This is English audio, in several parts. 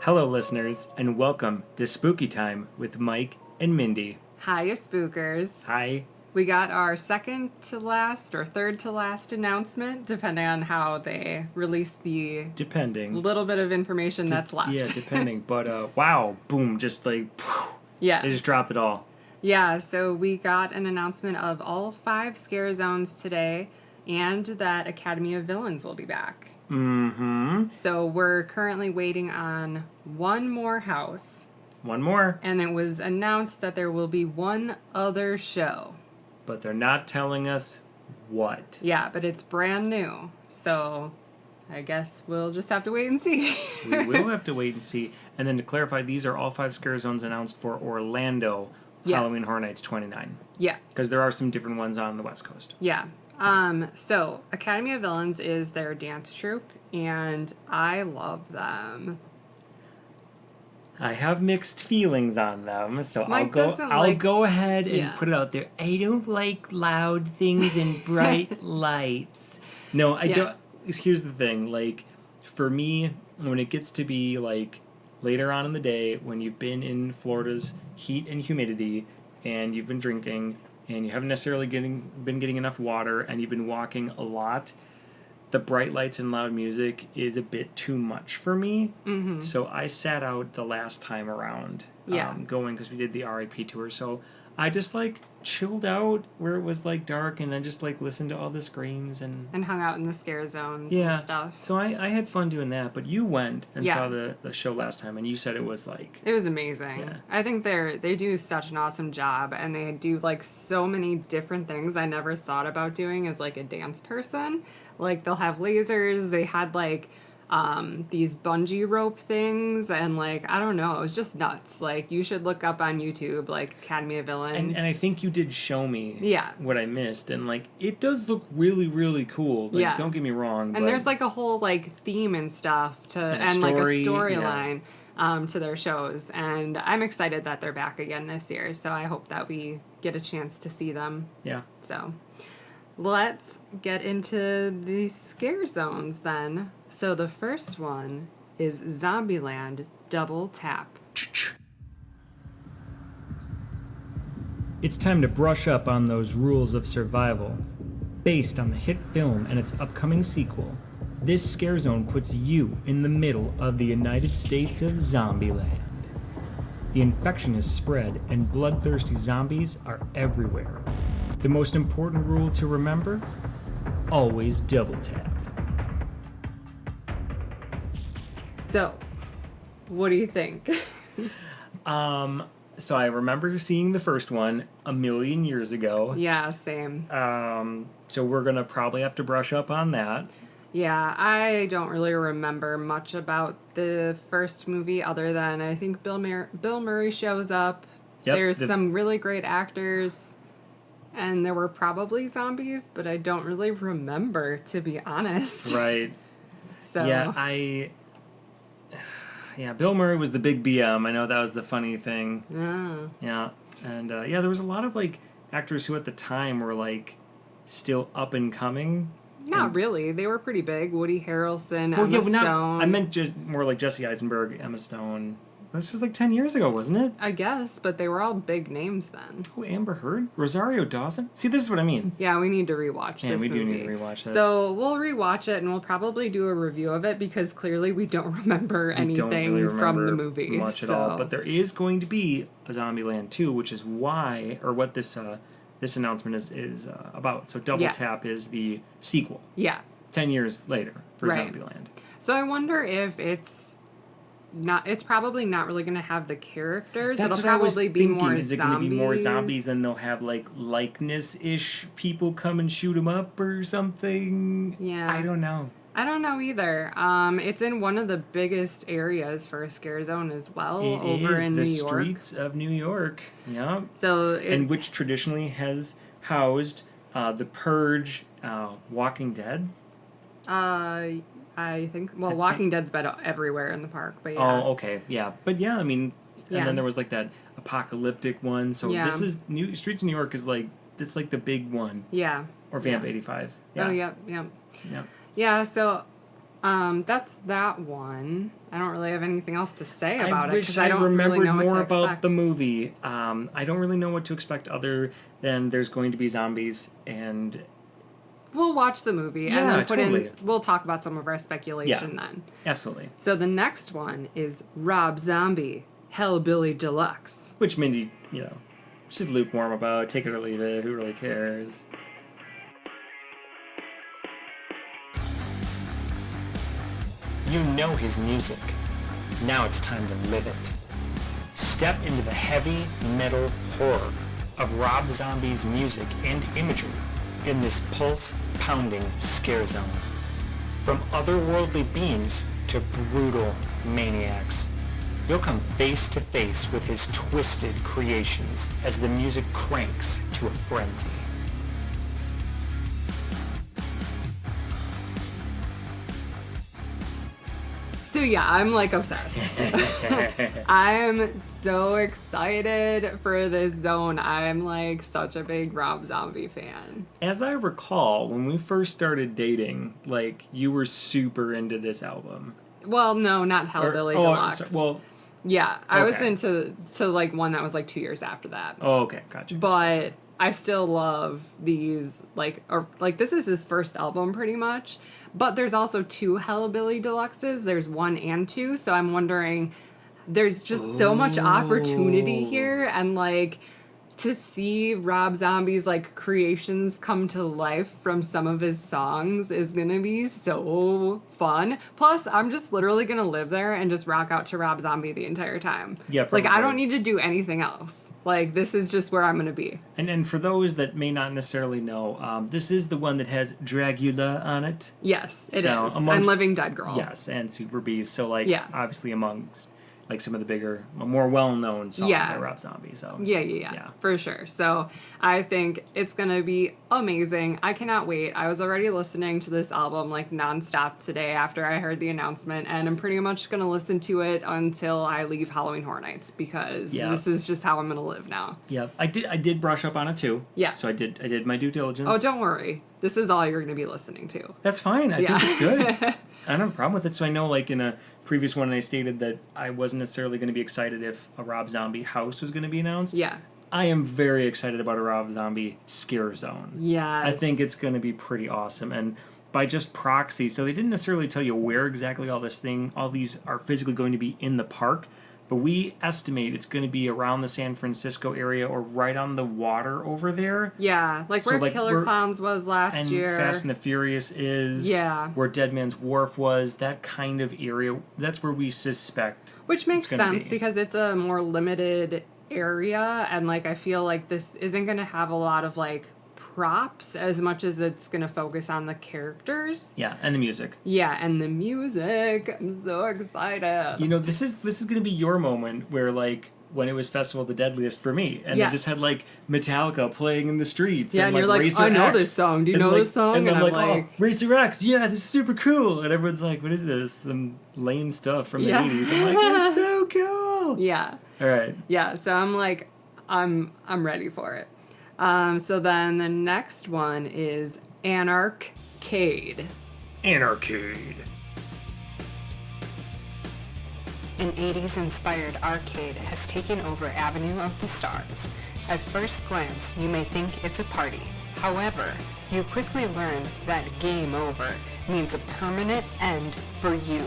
Hello, listeners, and welcome to Spooky Time with Mike and Mindy. Hiya, spookers. Hi. We got our second to last or third to last announcement, depending on how they release the Depending. little bit of information that's left. Yeah, depending. But, wow, boom, just like, Yeah. they just dropped it all. Yeah, so we got an announcement of all 5 Scarezones today, and that Academy of Villains will be back. Mm-hmm. So we're currently waiting on one more house. One more. And it was announced that there will be one other show. But they're not telling us what. Yeah, but it's brand new. So I guess we'll just have to wait and see. We will have to wait and see. And then to clarify, these are all 5 Scare Zones announced for Orlando Halloween Horror Nights 29. Yeah. Because there are some different ones on the West Coast. Yeah. So Academy of Villains is their dance troupe, and I love them. I have mixed feelings on them, so Mike I'll go ahead and put it out there. I don't like loud things and bright lights. No, I don't. Here's the thing, like, for me, when it gets to be, like, later on in the day, when you've been in Florida's heat and humidity, and you've been drinking, and you haven't necessarily been getting enough water, and you've been walking a lot, the bright lights and loud music is a bit too much for me. Mm-hmm. So I sat out the last time around going because we did the RIP tour. So I just like chilled out where it was like dark, and I just like listened to all the screams and hung out in the scare zones and stuff. So I had fun doing that. But you went and saw the show last time, and you said it was like... It was amazing. Yeah. I think they do such an awesome job, and they do like so many different things I never thought about doing as like a dance person. Like, they'll have lasers. They had, like, these bungee rope things. And, like, I don't know. It was just nuts. Like, you should look up on YouTube, like, Academy of Villains. And I think you did show me what I missed. And, like, it does look really, really cool. Like, don't get me wrong. And there's, like, a whole, like, theme and stuff and like, a storyline to their shows. And I'm excited that they're back again this year. So I hope that we get a chance to see them. Yeah. So... let's get into the scare zones then. So the first one is Zombieland Double Tap. It's time to brush up on those rules of survival. Based on the hit film and its upcoming sequel, this scare zone puts you in the middle of the United States of Zombieland. The infection has spread and bloodthirsty zombies are everywhere. The most important rule to remember? Always double tap. So, what do you think? So I remember seeing the first one a million years ago. Yeah, same. So we're gonna probably have to brush up on that. Yeah, I don't really remember much about the first movie other than I think Bill Murray shows up. Yep, there's some really great actors. And there were probably zombies, but I don't really remember, to be honest. Right. So Yeah, Bill Murray was the big BM. I know that was the funny thing. Oh. Yeah. And, there was a lot of, like, actors who at the time were, like, still up and coming. Not really. They were pretty big. Woody Harrelson, Emma Stone. I meant just more like Jesse Eisenberg, Emma Stone. This was like 10 years ago, wasn't it? I guess, but they were all big names then. Oh, Amber Heard? Rosario Dawson? See, this is what I mean. Yeah, we need to rewatch this movie. Yeah, we do need to rewatch this. So we'll rewatch it, and we'll probably do a review of it, because clearly we don't remember anything from the movie. Much at all. But there is going to be a Zombieland 2, which is what this announcement is about. So Double Tap is the sequel. Yeah. 10 years later for Zombieland. So I wonder if it's probably not really going to have the characters. That's It'll probably be more zombies. Is it going to be more zombies, and they'll have like likeness-ish people come and shoot them up or something? Yeah. I don't know. I don't know either. It's in one of the biggest areas for a scare zone as well, over in New York. The streets of New York. Yeah. So and which traditionally has housed The Purge, Walking Dead. I think, Walking Dead's been everywhere in the park, but yeah. Oh, okay, yeah. But yeah, I mean, and then there was like that apocalyptic one. So this is Streets of New York is like, it's like the big one. Yeah. Or Vamp 85. Yeah. Oh, yep. Yeah, so That's that one. I don't really have anything else to say about I it wish because I I don't remembered really know what more to about expect. the movie. I don't really know what to expect other than there's going to be zombies and We'll watch the movie and Yeah, then totally. we'll talk about some of our speculation then. absolutely. So the next one is Rob Zombie, Hellbilly Deluxe. Which Mindy, she's lukewarm about. Take it or leave it. Who really cares? You know his music. Now it's time to live it. Step into the heavy metal horror of Rob Zombie's music and imagery in this pulse-pounding scare zone. From otherworldly beings to brutal maniacs, you'll come face to face with his twisted creations as the music cranks to a frenzy. So yeah, I'm like obsessed. I'm so excited for this zone. I'm like such a big Rob Zombie fan. As I recall, when we first started dating, like, you were super into this album. Well, no, not Hellbilly Deluxe. Well, yeah, I was okay. into like one that was like 2 years after that. oh, okay, gotcha. But I still love these like this is his first album pretty much. But there's also 2 Hellbilly Deluxes. There's 1 and 2, so I'm wondering there's just so much opportunity here and like to see Rob Zombie's like creations come to life from some of his songs is gonna be so fun. Plus, I'm just literally gonna live there and just rock out to Rob Zombie the entire time. Yeah, like I probably. don't need to do anything else. Like this is just where I'm gonna be. And for those that may not necessarily know, this is the one that has Dragula on it. Yes, it So, is. amongst- And Living Dead Girl. Yes, and Super Beast. So, like, Yeah. obviously amongst, like, some of the bigger, more well-known songs Yeah. by Rob Zombie. So Yeah, for sure. So I think it's gonna be amazing. I cannot wait. I was already listening to this album like nonstop today after I heard the announcement, and I'm pretty much gonna listen to it until I leave Halloween Horror Nights because Yeah. this is just how I'm gonna live now. Yeah, I did brush up on it too. Yeah. So I did my due diligence. Oh, don't worry. This is all you're gonna be listening to. That's fine. I Yeah. think it's good. I don't have a problem with it. So I know, like, in a previous one, I stated that I wasn't necessarily going to be excited if a Rob Zombie house was going to be announced. Yeah. I am very excited about a Rob Zombie scare zone. Yes. I think it's going to be pretty awesome. And by just proxy, so they didn't necessarily tell you where exactly all these are physically going to be in the park, but we estimate it's going to be around the San Francisco area or right on the water over there. Yeah, like So, where like, Killer we're- Clowns was last And year. Fast and the Furious is. Yeah. Where Dead Man's Wharf was, that kind of area. That's where we suspect. Which makes it's gonna sense be. because it's a more limited area, and like I feel like this isn't going to have a lot of like props as much as it's going to focus on the characters. Yeah, and the music. Yeah, and the music. I'm so excited. You know, this is going to be your moment where, like, when it was Festival of the Deadliest for me, and Yes. they just had, like, Metallica playing in the streets. Yeah, and you're like, Racer I know X. this song. Do you And, know like, this song? And I'm like, like, oh, Racer X, yeah, this is super cool. And everyone's like, what is this? Some lame stuff from the Yeah. 80s. I'm like, it's so cool. yeah. All right. Yeah, so I'm like, I'm ready for it. So then the next one is Anarcade. Anarcade. An 80s-inspired arcade has taken over Avenue of the Stars. At first glance, you may think it's a party. However, you quickly learn that game over means a permanent end for you.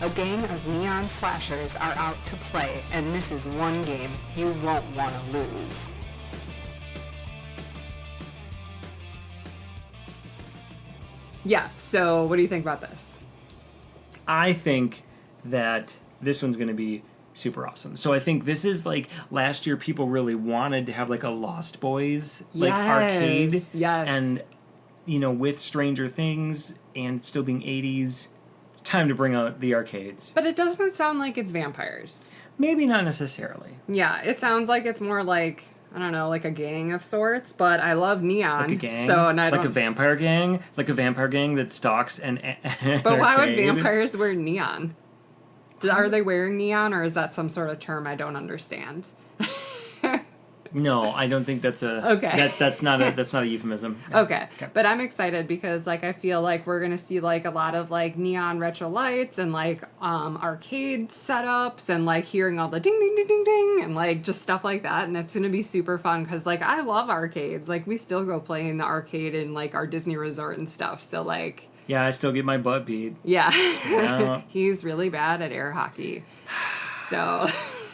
A gang of neon slashers are out to play, and this is one game you won't want to lose. Yeah, so what do you think about this? I think that this one's going to be super awesome. So I think this is like last year people really wanted to have like a Lost Boys like arcade. Yes. And you know, with Stranger Things and still being 80s, time to bring out the arcades. But it doesn't sound like it's vampires. Maybe not necessarily. Yeah, it sounds like it's more like, I don't know, like a gang of sorts, but I love neon. Like a gang, So, and I like don't, a vampire gang, that stalks an But why would arcade. vampires wear neon? Are they wearing neon, or is that some sort of term I don't understand? No, I don't think that's a Okay. That's not a euphemism. Yeah. Okay. But I'm excited because like I feel like we're gonna see like a lot of like neon retro lights and like arcade setups and like hearing all the ding ding ding ding ding and like just stuff like that, and it's gonna be super fun because like I love arcades. Like we still go play in the arcade in like our Disney resort and stuff. So like Yeah, I still get my butt beat. yeah. Yeah. He's really bad at air hockey. So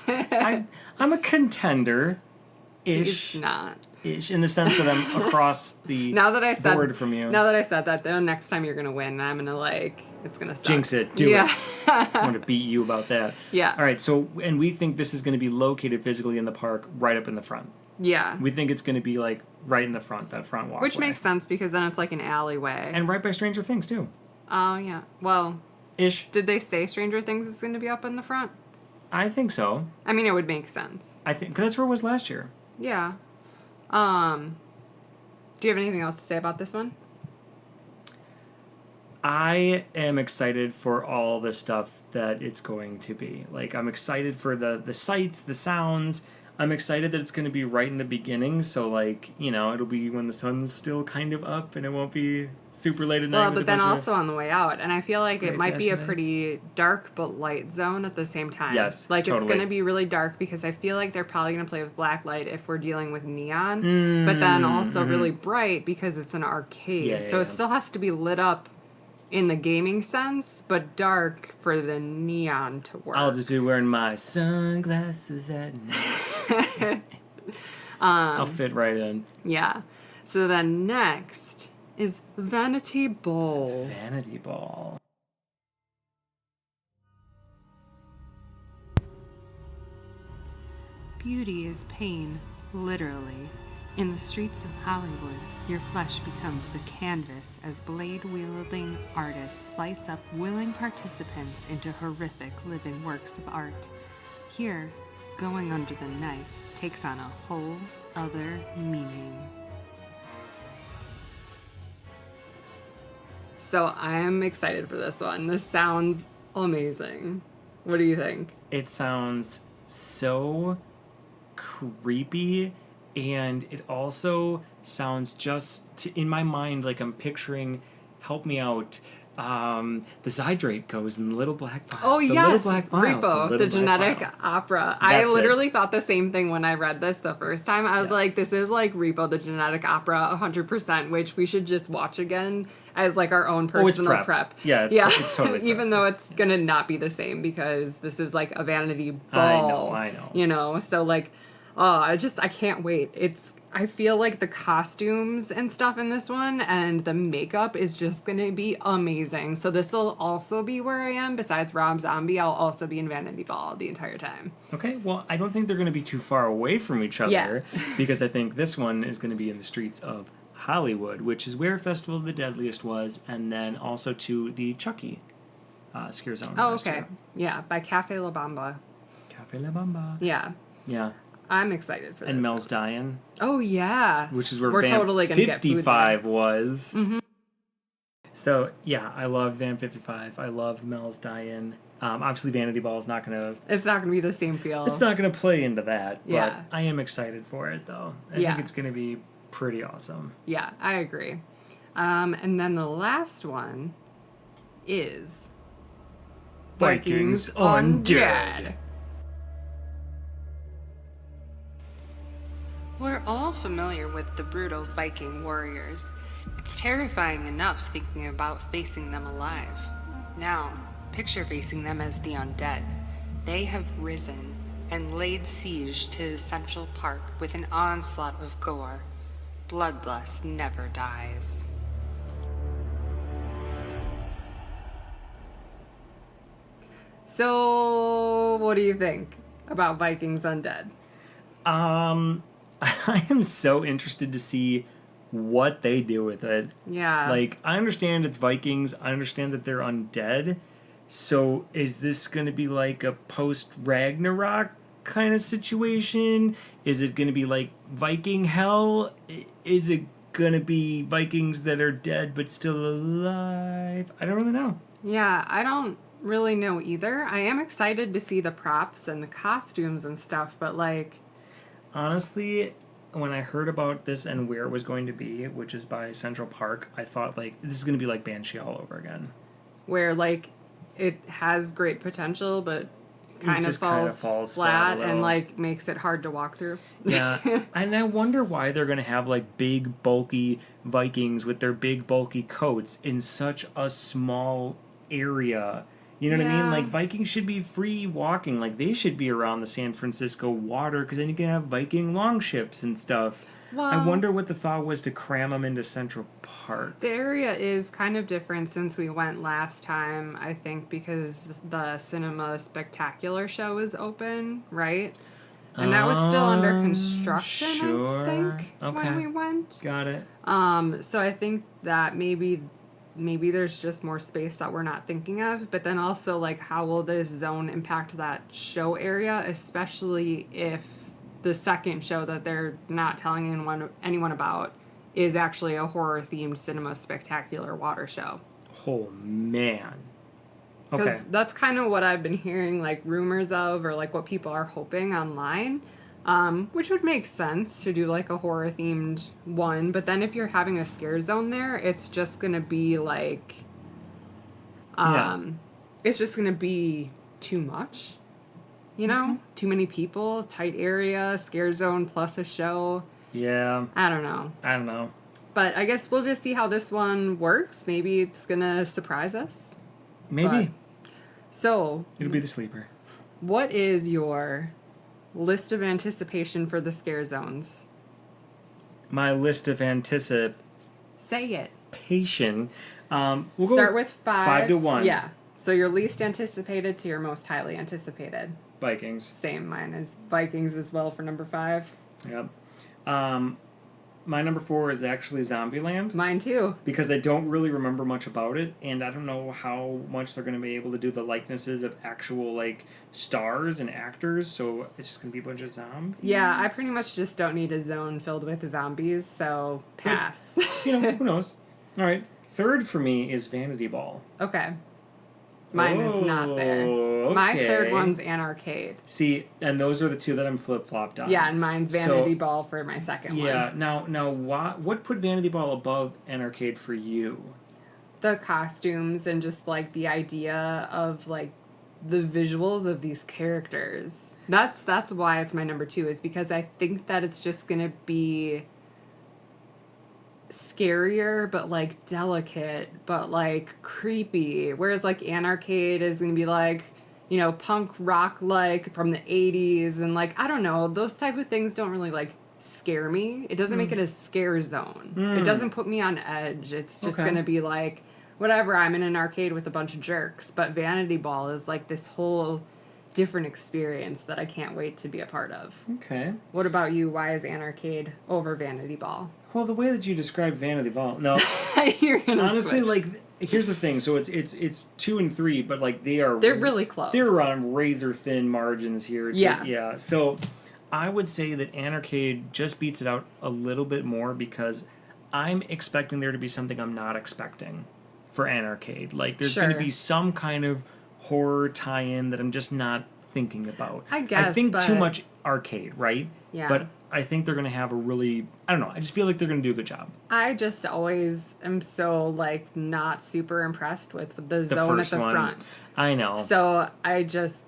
I'm a contender. Ish. he's not. Ish, in the sense that I'm across the Now that I said board from you. Now that I said that, though, next time you're gonna win, I'm gonna like it's gonna suck. Jinx it. Do it. I want to beat you about that. Yeah. All right. So, and we think this is going to be located physically in the park, right up in the front. Yeah. We think it's going to be like right in the front, that front walkway. Which makes sense because then it's like an alleyway. And right by Stranger Things too. Oh yeah. Well, Ish. did they say Stranger Things is going to be up in the front? I think so. I mean, it would make sense. I think because that's where it was last year. Yeah. Do you have anything else to say about this one? I am excited for all the stuff that it's going to be. Like, I'm excited for the sights, the sounds. I'm excited that it's going to be right in the beginning. So, like, you know, it'll be when the sun's still kind of up and it won't be super late at night. Well, with but a then bunch of also on the way out. And I feel like it great might be a flashing pretty dark but light zone at the same time. Yes, Like, totally. it's going to be really dark because I feel like they're probably going to play with black light if we're dealing with neon. But then also really bright because it's an arcade. Yeah, so yeah. it still has to be lit up in the gaming sense, but dark for the neon to work. I'll just be wearing my sunglasses at night. I'll fit right in. Yeah. So then next is Vanity Bowl. Vanity Ball. Beauty is pain, literally. In the streets of Hollywood, your flesh becomes the canvas as blade-wielding artists slice up willing participants into horrific living works of art. Here, going under the knife takes on a whole other meaning. So I'm excited for this one. This sounds amazing. What do you think? It sounds so creepy, and it also sounds in my mind like I'm picturing, help me out, the Zydrate goes in the little black vial. Oh, the yes. little black vial. Repo, the little black genetic vial. opera. I That's it. literally thought the same thing when I read this the first time. I was Yes. like, this is like Repo, the genetic opera, 100%, which we should just watch again as like our own Oh, it's personal prep. Yeah, it's totally prep. Even though it's going to not be the same because this is like a vanity ball. I know. You know, so like, I can't wait. I feel like the costumes and stuff in this one and the makeup is just going to be amazing. So this will also be where I am. Besides Rob Zombie, I'll also be in Vanity Ball the entire time. Okay, well, I don't think they're going to be too far away from each other Yeah. because I think this one is going to be in the streets of Hollywood, which is where Festival of the Deadliest was, and then also to the Chucky Scarezones. Oh, last okay. year. Yeah, by Cafe La Bamba. Cafe La Bamba. Yeah. Yeah. I'm excited for this. And Mel's Dying, Oh, yeah. which is where We're Vamp totally gonna get food 55 was. Mm-hmm. So, yeah, I love Vamp 55. I love Mel's Dying. Obviously, Vanity Ball is not going to... It's not going to be the same feel. It's not going to play into that, but Yeah. I am excited for it, though. I Yeah. think it's going to be pretty awesome. Yeah, I agree. And then the last one is Vikings Undead. We're all familiar with the brutal Viking warriors. It's terrifying enough thinking about facing them alive. Now, picture facing them as the undead. They have risen and laid siege to Central Park with an onslaught of gore. Bloodlust never dies. So, what do you think about Vikings Undead? I am so interested to see what they do with it. Yeah. Like, I understand it's Vikings. I understand that they're undead. So, is this going to be like a post-Ragnarok kind of situation? Is it going to be like Viking hell? Is it going to be Vikings that are dead but still alive? I don't really know. Yeah, I don't really know either. I am excited to see the props and the costumes and stuff, but like, honestly, when I heard about this and where it was going to be, which is by Central Park, I thought, like, this is going to be like Banshee all over again. Where, like, it has great potential, but kind of falls flat and, like, makes it hard to walk through. Yeah. And I wonder why they're going to have, like, big, bulky Vikings with their big, bulky coats in such a small area. You know what I mean? Like, Vikings should be free walking. Like, they should be around the San Francisco water, because then you can have Viking longships and stuff. Well, I wonder what the thought was to cram them into Central Park. The area is kind of different since we went last time, I think, because the Cinema Spectacular show is open, right? And that was still under construction, sure. I think, when we went. Got it. So I think that maybe there's just more space that we're not thinking of, but then also, like, how will this zone impact that show area, especially if the second show that they're not telling anyone about is actually a horror-themed Cinema Spectacular water show. Oh, man. Okay. Because that's kind of what I've been hearing, like, rumors of, or, like, what people are hoping online, which would make sense to do, like, a horror-themed one. But then if you're having a scare zone there, it's just going to be, like, it's just going to be too much. You know? Okay. Too many people, tight area, scare zone plus a show. Yeah. I don't know. But I guess we'll just see how this one works. Maybe it's going to surprise us. Maybe. So. It'll be the sleeper. What is your list of anticipation for the scare zones? My list of Say it. We'll start with 5. 5 to 1. Yeah. So your least anticipated to your most highly anticipated. Vikings. Same, mine is Vikings as well for number 5. Yep. My number 4 is actually Zombieland. Mine too. Because I don't really remember much about it, and I don't know how much they're going to be able to do the likenesses of actual, like, stars and actors, so it's just going to be a bunch of zombies. Yeah, I pretty much just don't need a zone filled with zombies, so pass. But, who knows? All right. 3rd for me is Vanity Ball. Okay. Mine is not there. Okay. My 3rd one's Anarcade. See, and those are the 2 that I'm flip-flopped on. Yeah, and mine's Vanity Ball for my 2nd one. Yeah, now what put Vanity Ball above Anarcade for you? The costumes and just, like, the idea of, like, the visuals of these characters. That's why it's my number 2, is because I think that it's just gonna be scarier, but, like, delicate, but, like, creepy. Whereas, like, Anarcade is gonna be, like, you know, punk rock, like, from the 80s, and, like, I don't know, those type of things don't really, like, scare me. It doesn't make it a scare zone. It doesn't put me on edge. It's just gonna be, like, whatever, I'm in an arcade with a bunch of jerks. But Vanity Ball is, like, this whole different experience that I can't wait to be a part of. Okay. What about you? Why is Anarcade over Vanity Ball? Well, the way that you described Vanity Ball, no. You're gonna honestly switch. Like, here's the thing. So it's 2 and 3, but, like, they're really close. They're on razor thin margins here. Yeah. So I would say that Anarcade just beats it out a little bit more, because I'm expecting there to be something I'm not expecting for Anarcade. Like, there's going to be some kind of horror tie-in that I'm just not thinking about. I guess, I think too much arcade, right? Yeah. But I think they're going to have a really, I don't know, I just feel like they're going to do a good job. I just always am so, like, not super impressed with the zone at the front. I know. So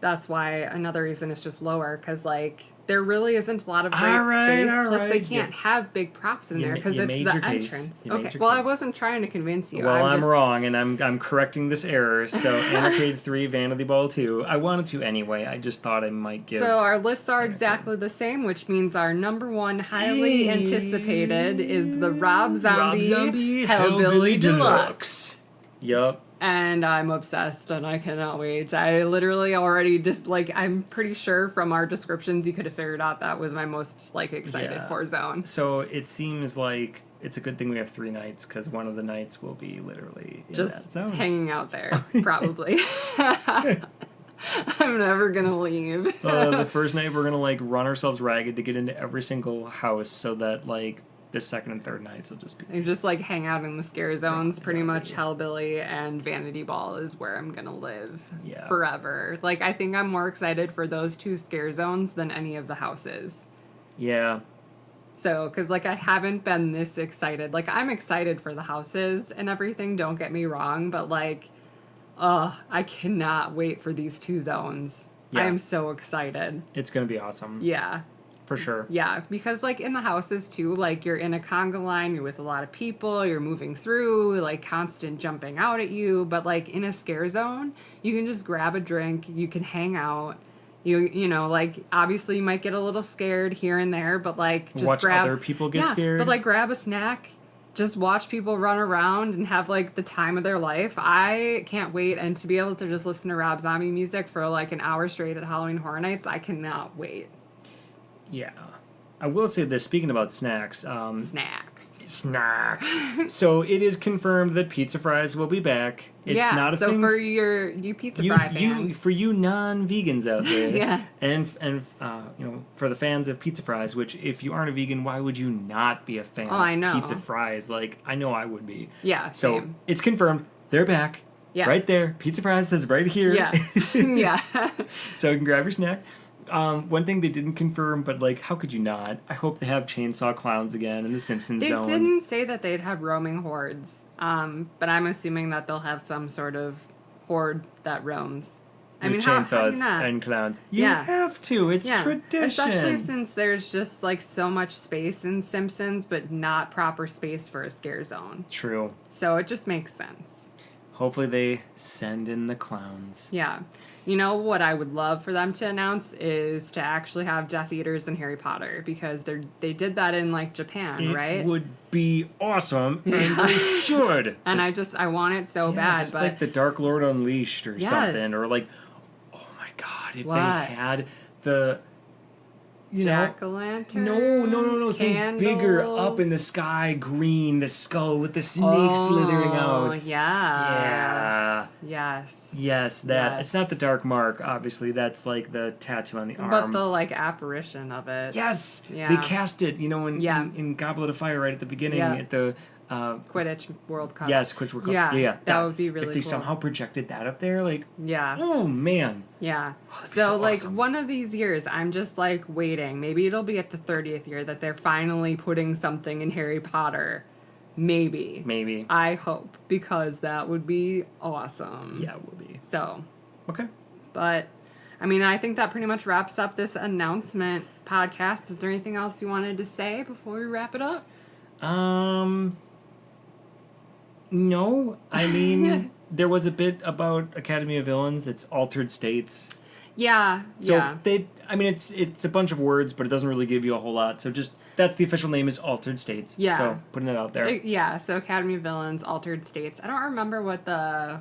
that's why another reason it's just lower, because, like, there really isn't a lot of great space. Plus, they can't have big props in there because it's the entrance. Okay, well, I wasn't trying to convince you. Well, I'm wrong, and I'm correcting this error. So, Anarcade 3, Vanity Ball 2. I wanted to anyway. I just thought I might give. So, our lists are exactly the same, which means our number 1 highly anticipated is the Rob Zombie Hellbilly Deluxe. Yup. And I'm obsessed, and I cannot wait. I literally already just, like, I'm pretty sure from our descriptions you could have figured out that was my most, like, excited for zone. So it seems like it's a good thing we have 3 nights, because one of the nights will be literally in just that zone. Hanging out there, probably. I'm never gonna leave. The first night we're gonna, like, run ourselves ragged to get into every single house, so that, like, the 2nd and 3rd nights will just be... You just, like, hang out in the scare zones. Pretty much Hellbilly and Vanity Ball is where I'm gonna live forever. Like, I think I'm more excited for those 2 scare zones than any of the houses. Yeah. So, because, like, I haven't been this excited. Like, I'm excited for the houses and everything, don't get me wrong, but, like, I cannot wait for these 2 zones. Yeah. I am so excited. It's going to be awesome. Yeah. For sure. Yeah, because, like, in the houses, too, like, you're in a conga line, you're with a lot of people, you're moving through, like, constant jumping out at you, but, like, in a scare zone, you can just grab a drink, you can hang out, you know, like, obviously you might get a little scared here and there, but, like, just watch grab... other people get scared. But, like, grab a snack, just watch people run around and have, like, the time of their life. I can't wait, and to be able to just listen to Rob Zombie music for, like, an hour straight at Halloween Horror Nights, I cannot wait. Yeah. I will say this, speaking about snacks. Snacks. So it is confirmed that pizza fries will be back. It's not a thing. So for you pizza fry fans. For you non-vegans out there. Yeah. And you know, for the fans of pizza fries, which if you aren't a vegan, why would you not be a fan I know. of pizza fries? Like, I know I would be. Yeah, So same. it's confirmed. They're back. Yeah. Right there. Pizza fries says right here. Yeah. Yeah. So you can grab your snack. One thing they didn't confirm, but, like, how could you not? I hope they have chainsaw clowns again in the Simpsons They zone. didn't say that they'd have roaming hordes, but I'm assuming that they'll have some sort of horde that roams. I mean, how do you not? And clowns. You have to. It's tradition. Especially since there's just, like, so much space in Simpsons, but not proper space for a scare zone. True. So it just makes sense. Hopefully they send in the clowns. Yeah. You know what I would love for them to announce is to actually have Death Eaters in Harry Potter, because they did that in, like, Japan, right? It would be awesome, and they should. And I want it so bad. Just but like the Dark Lord Unleashed or something, or like, oh my God, if they had the, jack-o'-lanterns, no, think bigger, up in the sky, green, the skull with the snake slithering out. Oh, yeah. Yes, that. Yes. It's not the Dark Mark, obviously. That's, like, the tattoo on the arm. But the, like, apparition of it. Yes! Yeah. They cast it, in Goblet of Fire right at the beginning at the... Quidditch World Cup. Yes, Quidditch World Cup. Yeah, that would be really cool. If they somehow projected that up there, like... Yeah. Oh, man. Yeah. So like, awesome. one of these years, I'm just, like, waiting. Maybe it'll be at the 30th year that they're finally putting something in Harry Potter. Maybe. I hope, because that would be awesome. Yeah, it would be. So. Okay. But, I mean, I think that pretty much wraps up this announcement podcast. Is there anything else you wanted to say before we wrap it up? No. I mean, there was a bit about Academy of Villains. It's altered states. Yeah. So it's a bunch of words, but it doesn't really give you a whole lot. So just, that's the official name is Altered States. Yeah. So putting it out there. So Academy of Villains, Altered States. I don't remember what the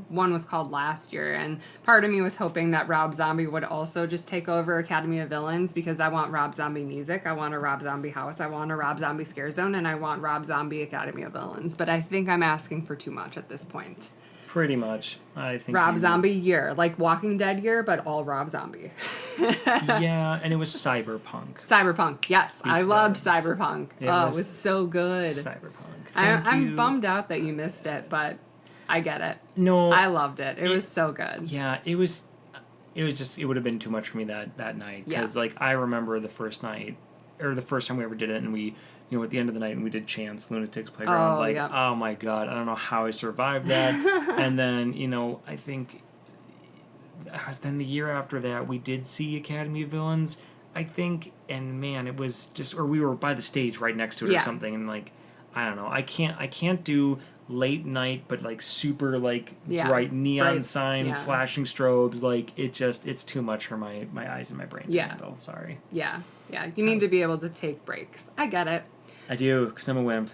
one was called last year, and part of me was hoping that Rob Zombie would also just take over Academy of Villains, because I want Rob Zombie music, I want a Rob Zombie house, I want a Rob Zombie scare zone, and I want Rob Zombie Academy of Villains. But I think I'm asking for too much at this point. Pretty much. I think Rob Zombie year, like Walking Dead year, but all Rob Zombie. Yeah, and it was cyberpunk. Cyberpunk, yes. I loved Beach Cyberpunk. It was so good. Cyberpunk. I'm bummed out that you missed it, but I get it. No. I loved it. It was so good. Yeah, it would have been too much for me that night. Because, like, I remember the first night, or the first time we ever did it, and we, at the end of the night, and we did Chance, Lunatics Playground. Oh my God, I don't know how I survived that. And then, I think, then the year after that, we did see Academy of Villains, I think, and man, it was just, or we were by the stage right next to it or something, and, like, I don't know, I can't do late night, but, like, super, like, bright neon sign, flashing strobes, like, it's too much for my eyes and my brain to handle. Sorry. Yeah. You need to be able to take breaks. I get it. I do, because I'm a wimp.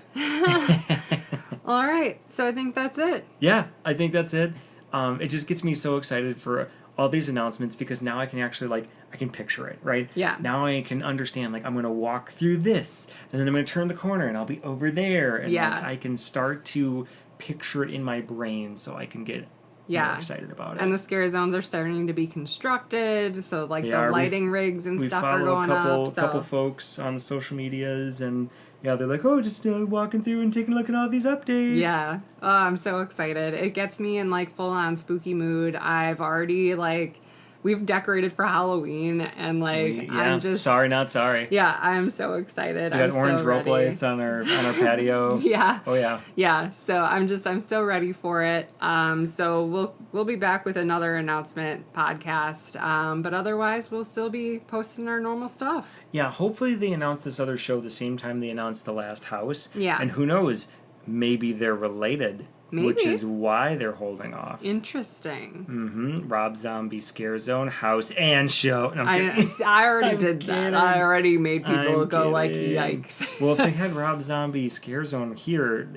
All right, so I think that's it. Yeah, I think that's it. It just gets me so excited for all these announcements, because now I can actually, like, I can picture it, right? Yeah. Now I can understand, like, I'm going to walk through this, and then I'm going to turn the corner, and I'll be over there, and like, I can start to picture it in my brain, so I can get more excited about it. And the scare zones are starting to be constructed, so, like, the lighting rigs and stuff are going up. We follow a couple folks on the social medias, and they're like, oh, just walking through and taking a look at all these updates. Yeah. Oh, I'm so excited. It gets me in, like, full-on spooky mood. I've already, like, we've decorated for Halloween, and like I'm just sorry, not sorry. Yeah, I'm so excited. We got orange rope lights on our patio. Yeah. Oh yeah. Yeah. So I'm so ready for it. So we'll be back with another announcement podcast. But otherwise, we'll still be posting our normal stuff. Yeah. Hopefully they announce this other show the same time they announced The Last House. Yeah. And who knows? Maybe they're related. Maybe. Which is why they're holding off. Interesting. Mm-hmm. Rob Zombie Scare Zone House and Show. No, I already did that. I already made people go like, yikes. Well, if they had Rob Zombie Scare Zone here,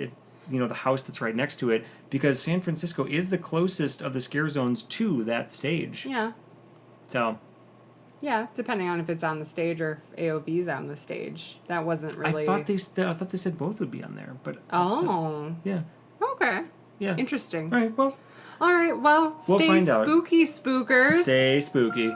the house that's right next to it, because San Francisco is the closest of the Scare Zones to that stage. Yeah. So. Yeah, depending on if it's on the stage or if AOV's on the stage. That wasn't really. I thought they said both would be on there, but. Oh. Yeah. Okay. Yeah. Interesting. All right. Well. Stay find out. spooky, spookers. Stay spooky.